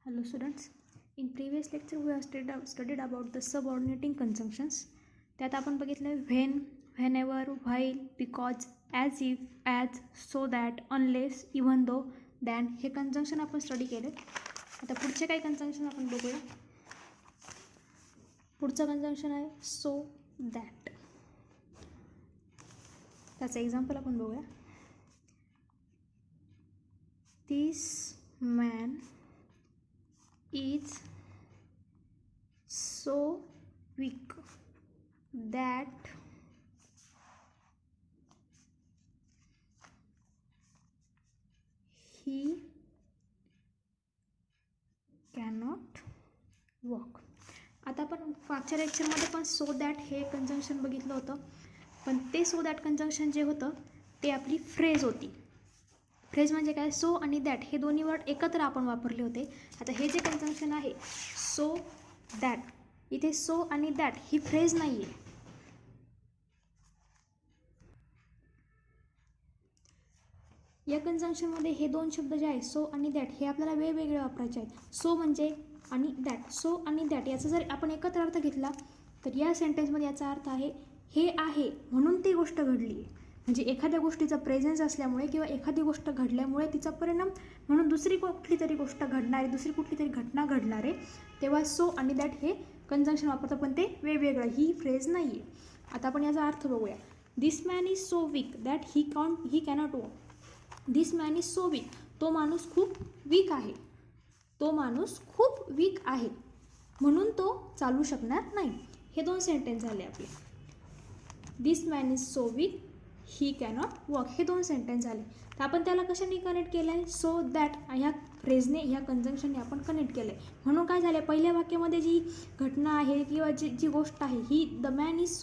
Hello students. In previous lecture we have studied about the subordinating conjunctions. त्यात आपण बघितलं when, whenever, while, because, as if, as, so that, unless, even though, then हे conjunction आपण study केले. आता पुढचे काही कंजंक्शन आपण बघूया. पुढचं कंजंक्शन आहे so that. त्याचं एक्झाम्पल आपण बघूया. This man is so weak that he cannot walk. आता आपण मागच्या लेक्चरमध्ये पण सो दॅट हे कंजंक्शन बघितलं होतं, पण ते सो दॅट कंजंक्शन जे होतं ते आपली फ्रेज होती. फ्रेज म्हणजे काय, सो आणि दॅट हे दोन्ही वर्ड एकत्र आपण वापरले होते. आता हे जे कंजंक्शन आहे सो दॅट, इथे सो आणि दॅट ही फ्रेज नाही आहे. या कंजंक्शनमध्ये हे दोन शब्द जे आहेत सो आणि दॅट हे आपल्याला वेगवेगळे वापरायचे आहेत. सो म्हणजे आणि दॅट, सो आणि दॅट याचा जर आपण एकत्र अर्थ घेतला तर या सेंटेन्समध्ये याचा अर्थ आहे हे आहे म्हणून ती गोष्ट घडली आहे. म्हणजे एखाद्या गोष्टीचा प्रेझेन्स असल्यामुळे किंवा एखादी गोष्ट घडल्यामुळे तिचा परिणाम म्हणून दुसरी कुठली तरी गोष्ट घडणार आहे, दुसरी कुठली तरी घटना घडणार आहे, तेव्हा सो आणि दॅट हे कंजंक्शन वापरतं, पण ते वेगवेगळं, ही फ्रेज नाही आहे. आता आपण याचा अर्थ बघूया. This man is so weak that he cannot walk. This man is so weak, तो माणूस खूप वीक आहे, तो माणूस खूप वीक आहे म्हणून तो चालू शकणार नाही. हे दोन सेंटेन्स झाले आपले. This man is so weak he cannot walk हे दोन सेंटेन्स झाले. तर आपण त्याला कशाने कनेक्ट केलं आहे, सो दॅट ह्या फ्रेजने, ह्या कंजंक्शनने आपण कनेक्ट केलं आहे. म्हणून काय झालं, पहिल्या वाक्यामध्ये जी घटना आहे किंवा जी गोष्ट आहे ही the man is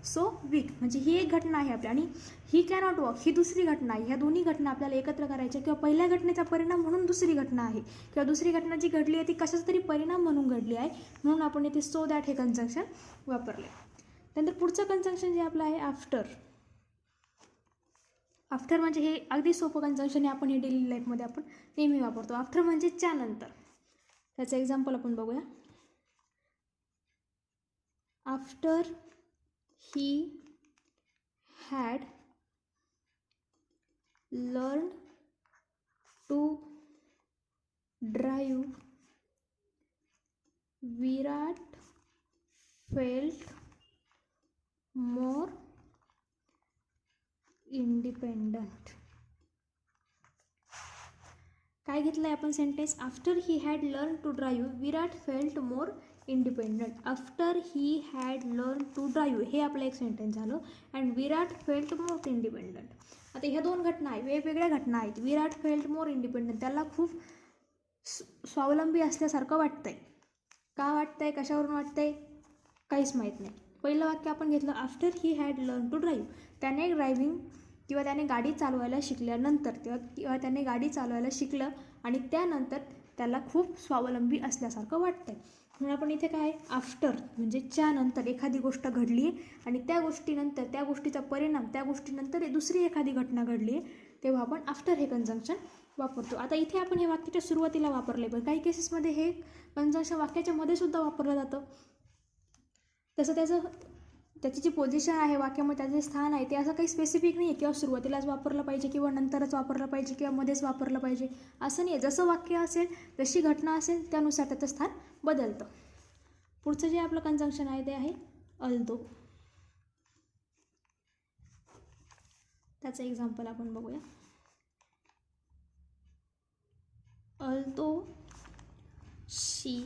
so weak म्हणजे ही एक घटना आहे आपली, आणि ही कॅनॉट वॉक ही दुसरी घटना आहे. ह्या दोन्ही घटना आपल्याला एकत्र करायच्या, किंवा पहिल्या घटनेचा परिणाम म्हणून दुसरी घटना आहे, किंवा दुसरी घटना जी घडली आहे ती कशाचा तरी परिणाम म्हणून घडली आहे, म्हणून आपण इथे सो दॅट हे कंजंक्शन वापरले. त्यानंतर पुढचं कंजंक्शन जे आपलं आहे आफ्टर. आफ्टर म्हणजे हे अगदी सोपं कंजंक्शन आहे, आपण हे डेली लाईफमध्ये आपण नेहमी वापरतो. आफ्टर म्हणजे त्यानंतर. त्याचं एक्झाम्पल आपण बघूया. After he had learn to drive Virat felt more independent. काय घेतलं आहे आपण sentence, after he had learn to drive Virat felt more independent. After he had learn to drive हे आपलं एक सेंटेन्स झालं, and Virat felt more independent. आता ह्या दोन घटना आहेत, वेगवेगळ्या घटना आहेत. विराट फेल्ट मोर इंडिपेंडंट, त्याला खूप स्वावलंबी असल्यासारखं वाटतंय. का वाटतंय, कशावरून वाटतंय, काहीच माहीत नाही. पहिलं वाक्य आपण घेतलं after he had learn to drive, त्याने ड्रायव्हिंग किंवा त्याने गाडी चालवायला शिकल्यानंतर किंवा त्याने गाडी चालवायला शिकलं आणि त्यानंतर त्याला खूप स्वावलंबी असल्यासारखं वाटतंय. म्हणून आपण इथे काय, आफ्टर म्हणजे त्यानंतर एखादी गोष्ट घडली आहे आणि त्या गोष्टीनंतर, त्या गोष्टीचा परिणाम, त्या गोष्टीनंतर दुसरी एखादी घटना घडली आहे, तेव्हा आपण आफ्टर हे कंजंक्शन वापरतो. आता इथे आपण हे वाक्याच्या सुरुवातीला वापरले, पण काही केसेसमध्ये हे कंजंक्शन वाक्याच्या मध्ये सुद्धा वापरलं जातं. तसं त्याची जी पोझिशन आहे वाक्यामध्ये, त्याचं जे स्थान आहे ते असं काही स्पेसिफिक नाही आहे, किंवा सुरुवातीलाच वापरलं पाहिजे किंवा नंतरच वापरलं पाहिजे किंवा मध्येच वापरलं पाहिजे असं नाही आहे. जसं वाक्य असेल, जशी घटना असेल त्यानुसार त्याचं स्थान बदलतं. पुढचं जे आपलं कंजंक्शन आहे ते आहे अल्दो. त्याचं एक्झाम्पल आपण बघूया. Although she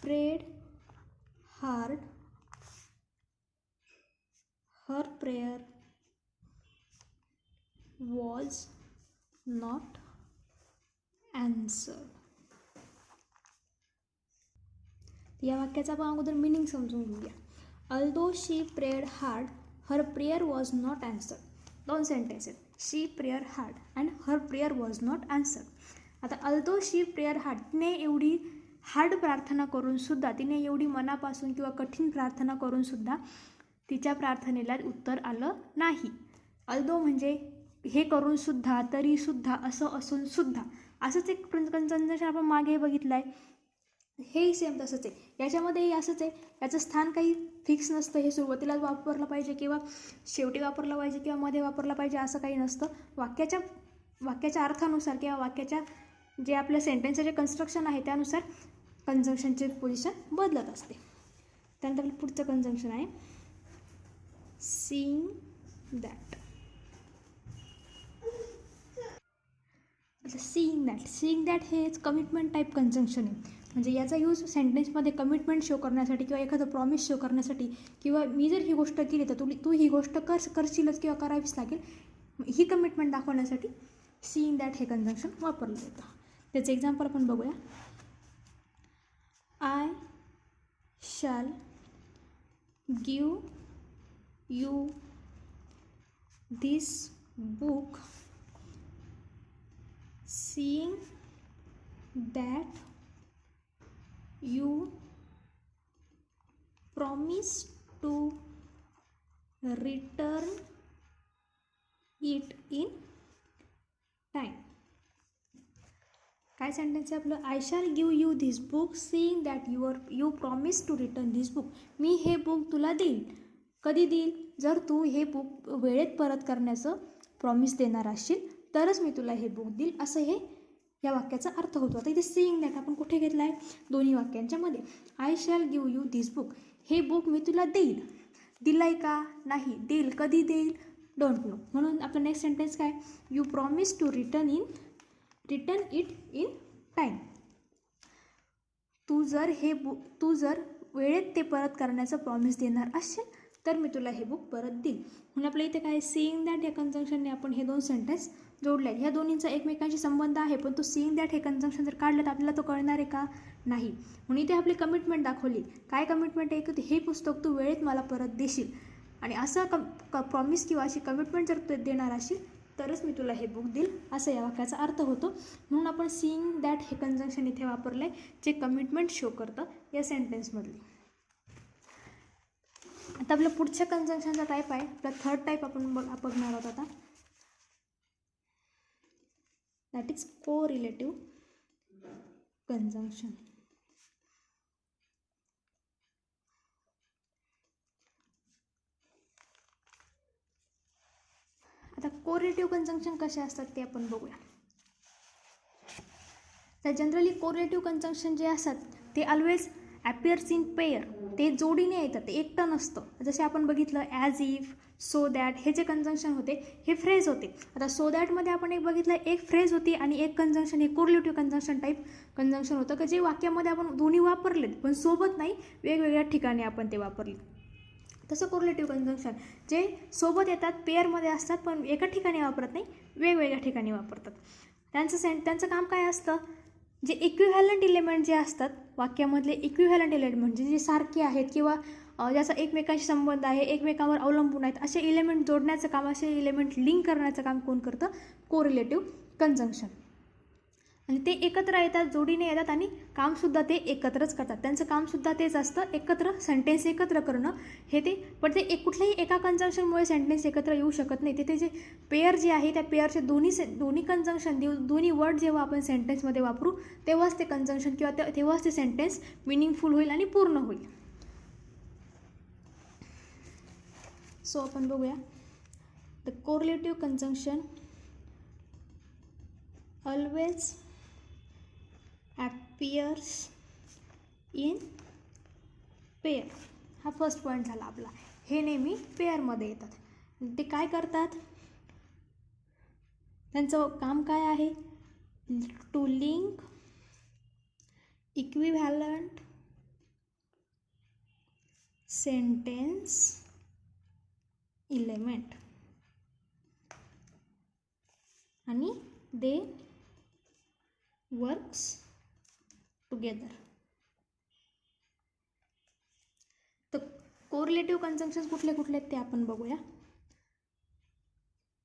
prayed hard, her prayer was not answered. या वाक्याचा आपण अगोदर मिनिंग समजून घेऊया. Although she prayed hard her prayer was not answered. दोन सेंटेन्स आहेत, she prayer hard and her prayer was not answered. आता अल्दो शी प्रेयर हार्ड, तिने एवढी हार्ड प्रार्थना करून सुद्धा, तिने एवढी मनापासून किंवा कठीण प्रार्थना करून सुद्धा तिच्या प्रार्थनेला उत्तर आलं नाही. अल्दो म्हणजे हे करून सुद्धा, तरी सुद्धा, असं असून सुद्धा, असंच एक कंजंक्शन आपण मागे बघितलं आहे. हेही सेम तसंच आहे. याच्यामध्येही असंच आहे. याचं स्थान काही फिक्स नसतं. हे सुरुवातीलाच वापरलं पाहिजे किंवा शेवटी वापरलं पाहिजे किंवा मध्ये वापरलं पाहिजे असं काही नसतं. वाक्याच्या अर्थानुसार किंवा वाक्याच्या जे आपल्या सेंटेन्सचं जे कन्स्ट्रक्शन आहे त्यानुसार कंजंक्शनचे पोझिशन बदलत असते. त्यानंतर आपलं पुढचं कंजंक्शन आहे सीइंग दॅट. सीइंग दॅट हेच कमिटमेंट टाईप कंजंक्शन आहे. म्हणजे याचा यूज सेंटेन्समध्ये कमिटमेंट शो करण्यासाठी किंवा एखादं प्रॉमिस शो करण्यासाठी किंवा मी जर ही गोष्ट केली तर तू ही गोष्ट करशीलच किंवा करावीच लागेल, ही कमिटमेंट दाखवण्यासाठी सीइंग दॅट हे कंजंक्शन वापरलं जातं. त्याचं एक्झाम्पल आपण बघूया. I shall give you this book seeing that you promise to return it in time. काय सेंटेन्स आहे आपलं? I shall give you this book seeing that you promise to return this book. मी हे book तुला देईल. कधी देईल? जर तू हे बुक वेळेत परत करण्याचं प्रॉमिस देणार असशील तरच मी तुला हे बुक देईल, असं हे या वाक्याचा अर्थ होतो. आता इथे सीइंग दॅट आपण कुठे घेतला आहे? दोन्ही वाक्यांच्या मध्ये. I shall give you this book, हे बुक मी तुला देईल. दिलाय का? नाही. देईल. कधी देईल? Don't know. म्हणून आपलं नेक्स्ट सेंटेन्स काय? You promise to return it in time. तू जर वेळेत ते परत करण्याचं प्रॉमिस देणार असशील तर मी तुला हे बुक परत देईल. म्हणून आपल्या इथे काय सीइंग दॅट या कंजंक्शनने आपण हे दोन सेंटेन्स जोडले आहेत. ह्या दोन्हींचा एकमेकांशी संबंध आहे, पण तो सीइंग दॅट हे कंजंक्शन जर काढलं तर आपल्याला तो कळणार आहे का? नाही. म्हणून इथे आपली कमिटमेंट दाखवली. काय कमिटमेंट आहे? की हे पुस्तक तू वेळेत मला परत देशील, आणि असं प्रॉमिस किंवा अशी कमिटमेंट जर तू देणार असेल तरच मी तुला हे बुक देईल, असं या वाक्याचा अर्थ होतो. म्हणून आपण सीइंग दॅट हे कंजंक्शन इथे वापरलं आहे, जे कमिटमेंट शो करतं या सेंटेन्समधली. आता आपलं पुढच्या कंजंक्शनचा टाईप आहे, आपला थर्ड टाईप आपण बघणार आहोत आता. That is कोरिलेटिव्ह conjunction. आता कोरिलेटिव्ह कंजंक्शन कसे असतात ते आपण बघूया. तर जनरली कोरिलेटिव्ह कंजंक्शन जे असतात ते ऑलवेज ॲपियर्स इन पेअर. ते जोडीने येतात, ते एकटं नसतं. जसे आपण बघितलं ॲज इफ, सो दॅट, हे जे कंजंक्शन होते हे फ्रेज होते. आता सो दॅटमध्ये आपण एक बघितलं, एक फ्रेज होती आणि एक कंजंक्शन हे कोरिलेटिव्ह कंजंक्शन टाईप कंजंक्शन होतं की जे वाक्यामध्ये आपण दोन्ही वापरलेत पण सोबत नाही, वेगवेगळ्या ठिकाणी आपण ते वापरले. तसं कोरिलेटिव्ह कंजंक्शन जे सोबत येतात, पेअरमध्ये असतात, पण एका ठिकाणी वापरत नाही, वेगवेगळ्या ठिकाणी वापरतात. त्यांचं काम काय असतं? जे इक्विव्हॅलंट इलेमेंट जे असतात वाक्यामधले, इक्विव्हॅलंट एलिमेंट जे सारखे आहेत किंवा ज्याचा एकमेकांशी संबंध आहे, एकमेकांवर अवलंबून आहेत, असे इलेमेंट जोडण्याचं काम, असे इलेमेंट लिंक करण्याचं काम कोण करतं? कोरिलेटिव्ह कंजंक्शन. आणि ते एकत्र येतात, जोडीने येतात आणि कामसुद्धा ते एकत्रच करतात. त्यांचं कामसुद्धा तेच असतं, एकत्र सेंटेन्स एकत्र करणं हे ते. पण ते कुठल्याही एका कंजंक्शनमुळे सेंटेन्स एकत्र येऊ शकत नाही. तिथे जे पेअर जे आहे त्या पेअरचे दोन्ही कंजंक्शन दोन्ही वर्ड जेव्हा आपण सेंटेन्समध्ये वापरू तेव्हाच ते कंजंक्शन किंवा तेव्हाच ते सेंटेन्स मिनिंगफुल होईल आणि पूर्ण होईल. सो आपण बघूया. The correlative conjunction always appears in pair. हा फर्स्ट पॉईंट झाला आपला. हे नेहमी पेअरमध्ये येतात. ते काय करतात? त्यांचं काम काय आहे? To link equivalent sentence element आणि दे वर्क्स टुगेदर. तर कोरिलेटिव्ह कंजंक्शन्स कुठले कुठले आहेत ते आपण बघूया.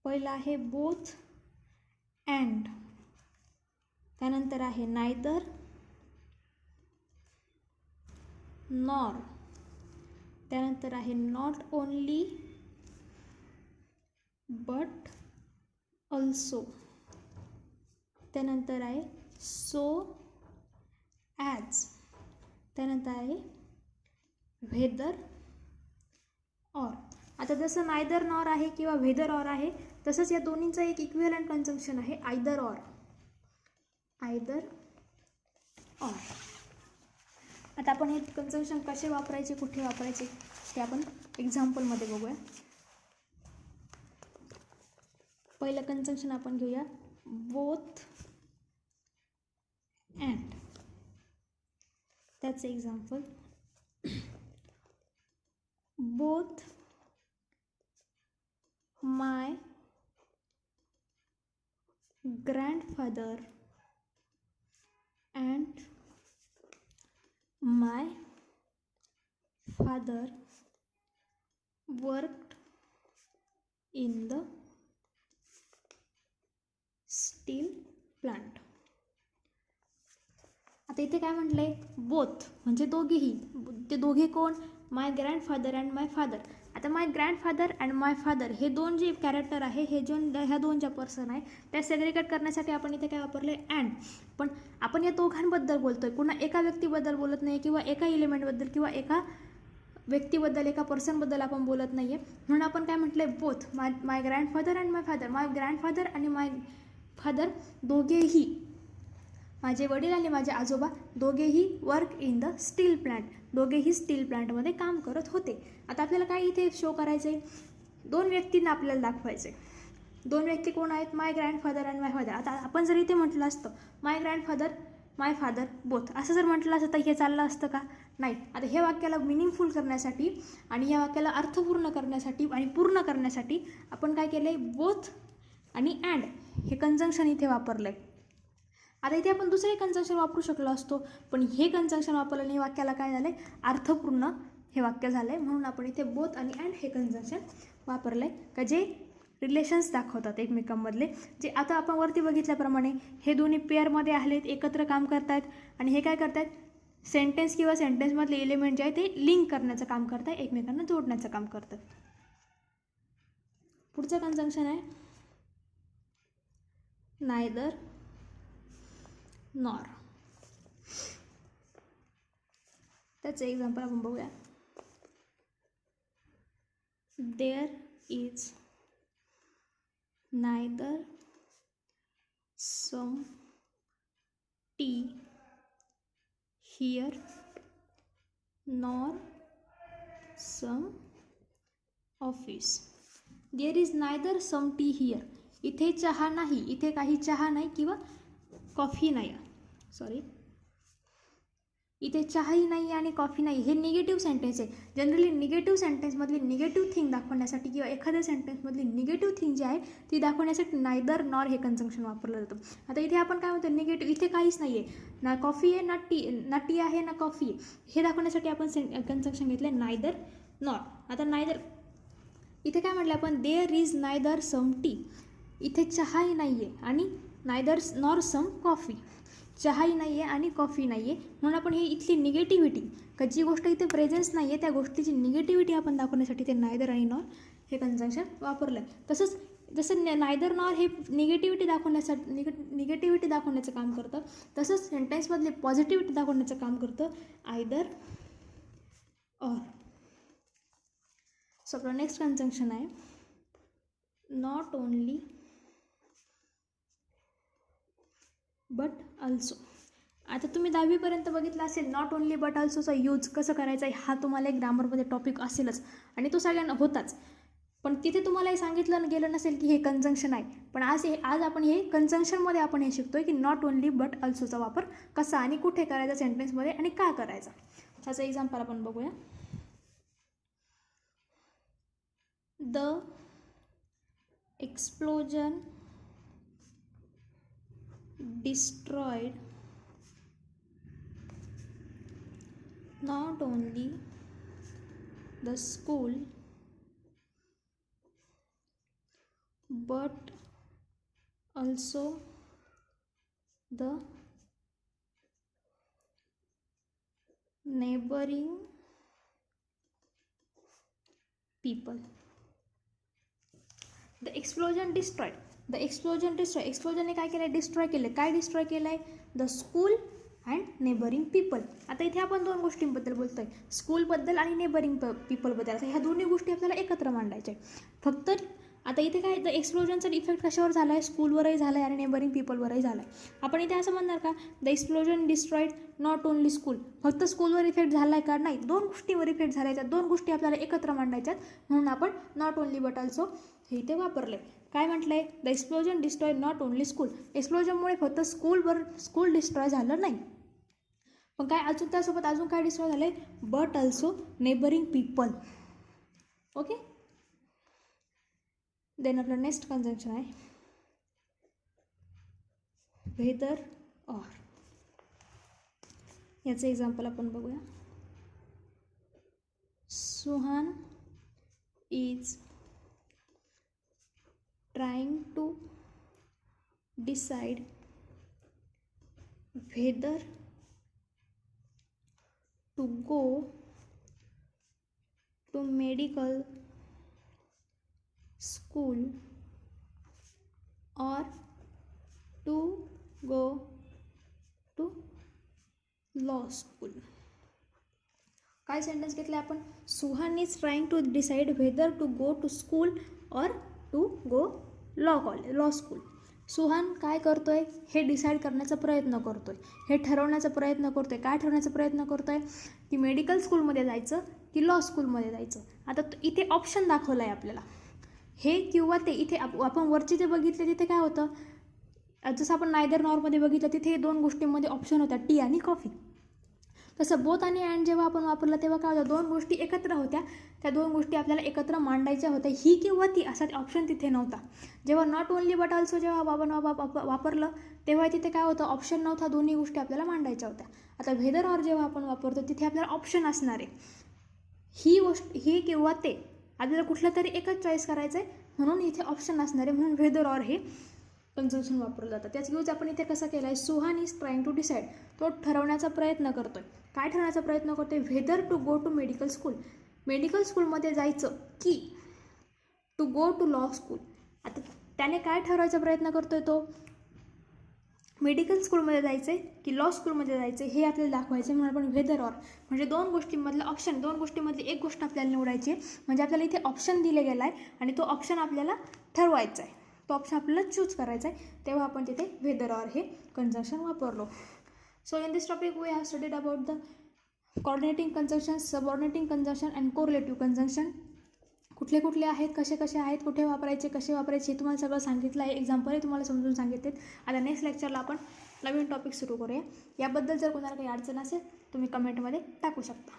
पहिलं आहे बोथ अँड, त्यानंतर आहे नायदर, नॉर, त्यानंतर आहे नॉट ओनली, बट, ऑल्सो, त्यानंतर आहे सो ॲज, त्यानंतर आहे व्हेदर ऑर. आता जसं नायदर नॉर आहे किंवा व्हेदर ऑर आहे, तसंच या दोन्हींचं एक इक्विव्हॅलंट कंजंक्शन आहे आयदर ऑर. Either or. आता आपण हे कंजंक्शन कसे वापरायचे, कुठे वापरायचे ते आपण एक्झाम्पलमध्ये बघूया. पहिलं कंजंक्शन आपण घेऊया बोथ अँड. त्याचं example both my grandfather and my father worked in the steel plant. आता इथे काय म्हटलं आहे, बोथ म्हणजे दोघेही. ते दोघे कोण, माय ग्रँडफादर अँड माय फादर. आता माय ग्रँडफादर अँड माय फादर हे दोन जे कॅरेक्टर आहे, हे ह्या दोन ज्या पर्सन आहे त्या सेग्रिगेट करण्यासाठी आपण इथे काय वापरलं आहे, अँड. पण आपण या दोघांबद्दल बोलतो आहे, पुन्हा एका व्यक्तीबद्दल बोलत नाही किंवा एका एलिमेंटबद्दल किंवा एका व्यक्तीबद्दल, एका पर्सनबद्दल आपण बोलत नाही आहे. म्हणून आपण काय म्हटलं आहे, both my grandfather and my father. My grandfather आणि माय फादर दोघेही, माझे वडील आणि माझे आजोबा दोघेही work in the steel plant, दोघेही स्टील प्लांटमध्ये काम करत होते. आता आपल्याला काय इथे शो करायचं आहे, दोन व्यक्तींना आपल्याला दाखवायचे. दोन व्यक्ती कोण आहेत, माय ग्रँडफादर अँड माय फादर. आता आपण जर इथे म्हटलं असतं माय ग्रँडफादर माय फादर बोथ असं जर म्हटलं असतं तर हे चाललं असतं का, नाही. आता हे वाक्याला मिनिंगफुल करण्यासाठी आणि या वाक्याला अर्थपूर्ण करण्यासाठी आणि पूर्ण करण्यासाठी आपण काय केलं आहे, बोथ आणि अँड हे कंजंक्शन इथे वापरलं आहे. आता इथे आपण दुसरे कंजंक्शन वापरू शकलो असतो, पण हे कंजंक्शन वापरल्याने हे वाक्याला काय झालं आहे, अर्थपूर्ण हे वाक्य झालं आहे. म्हणून आपण इथे बोथ आणि अँड हे कंजंक्शन वापरलं आहे, का जे रिलेशन्स दाखवतात एकमेकांमधले. जे आता आपण वरती बघितल्याप्रमाणे हे दोन्ही पेअरमध्ये आलेत, एकत्र काम करत आहेत आणि हे काय करत आहेत, सेंटेन्स किंवा सेंटेन्समधले एलिमेंट जे आहे ते लिंक करण्याचं काम करत आहे, एकमेकांना जोडण्याचं काम करतात. पुढचं कंजंक्शन आहे नायदर नॉर. त्याचं एक्झाम्पल आपण बघूया. There is neither some tea here nor some office. There is neither some tea here. इथे चहा नाही, इथे काही चहा नाही किंवा कॉफी नाही, सॉरी, इथे चहाही नाही आणि कॉफी नाही. हे निगेटिव्ह सेंटेन्स आहे. जनरली निगेटिव्ह सेंटेन्समधली निगेटिव्ह थिंग दाखवण्यासाठी किंवा एखाद्या सेंटेन्समधली निगेटिव्ह थिंग जी आहे ती दाखवण्यासाठी नायदर नॉर हे कंजंक्शन वापरलं जातं. आता इथे आपण काय म्हणतो, निगेटिव्ह, इथे काहीच नाही आहे, ना कॉफी आहे ना टी आहे ना कॉफी आहे, हे दाखवण्यासाठी आपण कंजंक्शन घेतलं आहे नायदर नॉर. आता नायदर इथे काय म्हटलं आपण, there is neither some tea. इथे चहाही नाही आहे आणि नायदर नॉर सम कॉफी, चहाही नाही आहे आणि कॉफी नाही आहे. म्हणून आपण ही इथली निगेटिव्हिटी, का जी गोष्ट इथे प्रेझेन्स नाही आहे त्या गोष्टीची निगेटिव्हिटी आपण दाखवण्यासाठी ते नायदर आणि नॉर हे कंजंक्शन वापरलं आहे. तसंच जसं नायदर नॉर हे निगेटिव्हिटी दाखवण्याचं काम करतं, तसंच सेंटेन्समधले पॉझिटिव्हिटी दाखवण्याचं काम करतं आयदर ऑर. सो आपलं नेक्स्ट कंजंक्शन आहे नॉट ओनली बट ऑल्सो. आता तुम्ही 10वीपर्यंत बघितलं असेल नॉट ओनली बट ऑल्सोचा यूज कसं करायचा आहे, हा तुम्हाला एक ग्रामरमध्ये टॉपिक असेलच आणि तो सगळ्यांना होताच. पण तिथे तुम्हाला हे सांगितलं गेलं नसेल की हे कंजंक्शन आहे. पण आज आपण हे कंजंक्शनमध्ये आपण हे शिकतोय की नॉट ओनली बट ऑल्सोचा वापर कसा आणि कुठे करायचा सेंटेन्समध्ये आणि का करायचा. त्याचं एक्झाम्पल आपण बघूया. The explosion destroyed not only the school but also the neighboring people. The explosion destroyed. The explosion destroy, एक्सप्लोजनने काय केलं आहे, डिस्ट्रॉय केलं. काय डिस्ट्रॉय केलं आहे, the school and neighbouring people. आता इथे आपण दोन गोष्टींबद्दल बोलतो आहे, स्कूलबद्दल आणि नेबरिंग पीपलबद्दल. आता ह्या दोन्ही गोष्टी आपल्याला एकत्र मांडायच्या आहेत. फक्त आता इथे काय, द एक्सप्लोजनचा इफेक्ट कशावर झाला आहे, स्कूलवरही झाला आहे आणि नेबरिंग पीपलवरही झाला आहे. आपण इथे असं म्हणणार का, the explosion destroyed not only school, फक्त स्कूलवर इफेक्ट झाला आहे का, नाही, दोन गोष्टीवर इफेक्ट झाला आहे. त्या दोन गोष्टी आपल्याला एकत्र मांडायच्यात, म्हणून आपण नॉट ओनली बट ऑल्सो हे इथे वापरलं आहे. काय म्हटलं आहे, the explosion destroy not only school, एक्सप्लोजनमुळे फक्त स्कूल डिस्ट्रॉय झालं नाही, पण काय अजून त्यासोबत अजून काय डिस्ट्रॉय झालं आहे, but also neighbouring people. Okay, then आपलं नेक्स्ट कंजंक्शन आहे व्हेदर ऑर. याचं एक्झाम्पल आपण बघूया. Suhan is trying to decide whether to go to medical school or to go to law school. काय सेंटेन्स घेतलं आपण, Suhan is trying to decide whether to go to school और to go law school. Suhan काय करतोय, हे decide करण्याचा प्रयत्न करतोय, हे ठरवण्याचा प्रयत्न करतोय. काय ठरवण्याचा प्रयत्न करतोय, की मेडिकल स्कूलमध्ये जायचं की लॉ स्कूलमध्ये जायचं. आता इथे ऑप्शन दाखवलं आहे आपल्याला, हे किंवा ते. इथे आपण वरचे जे बघितले तिथे काय होतं, जसं आपण नायदर नॉरमध्ये बघितलं तिथे दोन गोष्टींमध्ये ऑप्शन होत्या, टी आणि कॉफी. तसं बोथ आणि अँड जेव्हा आपण वापरलं तेव्हा काय होतं, दोन गोष्टी एकत्र होत्या, त्या दोन गोष्टी आपल्याला एकत्र मांडायच्या होत्या, ही किंवा ती असा ऑप्शन तिथे नव्हता. जेव्हा नॉट ओनली बट ऑल्सो जेव्हा आपण वापरलं तेव्हा तिथे काय होतं, ऑप्शन नव्हता, दोन्ही गोष्टी आपल्याला मांडायच्या होत्या. आता व्हेदर ऑर जेव्हा आपण वापरतो तिथे आपल्याला ऑप्शन असणार आहे, ही गोष्ट, ही किंवा ते, आपल्याला कुठलं तरी एकच चॉईस करायचं आहे, म्हणून इथे ऑप्शन असणार आहे, म्हणून व्हेदर ऑर हे कंजंक्शन वापरलं जातं. त्याच यूज आपण इथे कसं केलं आहे, Suhan is trying to decide, तो ठरवण्याचा प्रयत्न करतोय. काय ठरवण्याचा प्रयत्न करतोय, whether to go to medical school, medical स्कूलमध्ये जायचं की to go to law school. आता त्याने काय ठरवायचा प्रयत्न करतोय, तो मेडिकल स्कूलमध्ये जायचं आहे की लॉ स्कूलमध्ये जायचं आहे हे आपल्याला दाखवायचं आहे, म्हणून आपण व्हेदर ऑर म्हणजे दोन गोष्टींमधलं ऑप्शन, दोन गोष्टींमधली एक गोष्ट आपल्याला निवडायची आहे. म्हणजे आपल्याला इथे ऑप्शन दिले गेला आहे आणि तो ऑप्शन आपल्याला ठरवायचा आहे, तो ऑप्शन आपल्याला चूज करायचा आहे, तेव्हा आपण तिथे व्हेदर ऑर हे कंजंक्शन वापरलो. So in this topic we have studied about the coordinating conjunction, subordinating conjunction and correlative conjunction. कुठले कुठले आहेत, कसे कसे आहेत, कुठे वापरायचे, कसे वापरायचे हे तुम्हाला सगळं सांगितलं आहे, एक्झाम्पलही तुम्हाला समजून सांगितलेत. आता नेक्स्ट लेक्चरला आपण नवीन टॉपिक सुरू करूया. याबद्दल जर कोणाला काही अडचण असेल तुम्ही कमेंटमध्ये टाकू शकता.